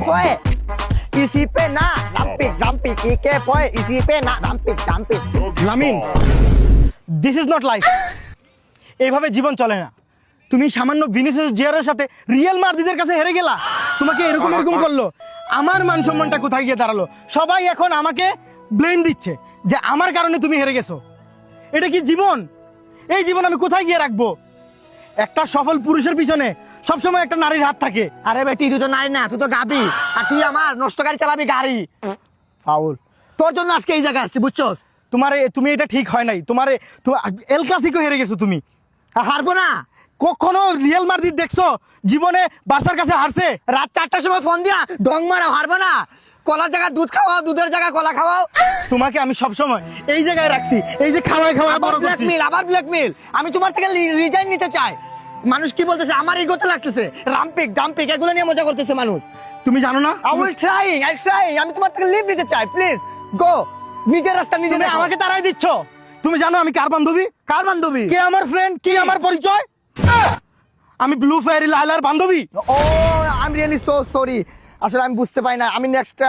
soy. Easy pe na, rampik, ike boy, easy pe na, rampik. Lamine, this is not life. এইভাবে জীবন চলে না। তুমি সামান্য Vinicius জুনিয়রের সাথে রিয়াল মাদ্রিদের কাছে হেরে গেলা, তোমাকে এরকম করলো, আমার মান সম্মানটা কোথায় গিয়ে দাঁড়ালো? সবাই এখন আমাকে ব্লেম দিচ্ছে যে আমার কারণে তুমি হেরে গেছো। এটা কি জীবন? এই জীবন আমি কোথায় গিয়ে রাখবো? একটা সফল পুরুষের পিছনে সবসময় একটা নারীর হাত থাকে। আরে বেটি তুই তো নারী না, তুই তো গাবি, আর তুই আমার নষ্ট গাড়ি চালাবি গাড়ি। ফাউল। তোর জন্য আজকে এই জায়গায় আসছি, বুঝছস? তুমি এটা ঠিক হয় নাই। এল ক্লাসিকো হেরে গেছো তুমি। হারবো না। কখনো রিয়াল মাদ্রিদ দেখছো জীবনে বার্সার কাছে হারছে? রাত 4টার সময় ফোন দিয়া ঢং মারা, হারবো না। কলার জায়গায় দুধ খাওয়াও, দুধের জায়গায় কলা খাওয়াও। তোমাকে আমি সব সময় এই জায়গায় রাখছি, এই যে খাওয়াই বড় করছি। আবার ব্ল্যাকমেল। আমি তোমার থেকে রিজাইন নিতে চাই। মানুষ কি বলতেছে? আমার ইগোতে লাগতেছে। রাম্পিক এগুলো নিয়ে মজা করতেছে মানুষ। তুমি জানো না? I will trying. আমি তোমার থেকে লিভ নিতে চাই। প্লিজ গো, নিজের রাস্তা নিজে তুমি দেখো। আমাকে তাড়াই দিচ্ছ। তুমি জানো আমি কার বান্ধবী? কার বান্ধবী? কে আমার ফ্রেন্ড? কি আমার পরিচয়? আমি ব্লু ফেয়ারি লাইলার বান্ধবী। Oh I am really so sorry. আসলে আমি বুঝতে পারি না। আমি নেক্সট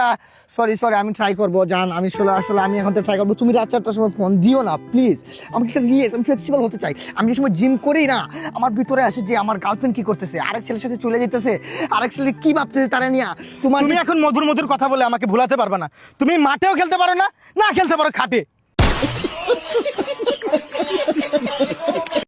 সরি আমি ট্রাই করবো জান। আমি আসলে আমি এখন তো ট্রাই করবো। তুমি রাত 4টার সময় ফোন দিও না প্লিজ। আমি ফ্লেক্সিবল হতে চাই। আমি যে সময় জিম করি না, আমার ভিতরে আসে যে আমার গার্লফ্রেন্ড কি করতেছে, আরেক ছেলের সাথে চলে যেতেছে, আরেক ছেলে কি ভাবতেছে তারা নিয়ে। তুমি এখন মধুর কথা বলে আমাকে ভুলাতে পারবে না। তুমি মাঠেও খেলতে পারো না, না খেলতে পারো খাটে।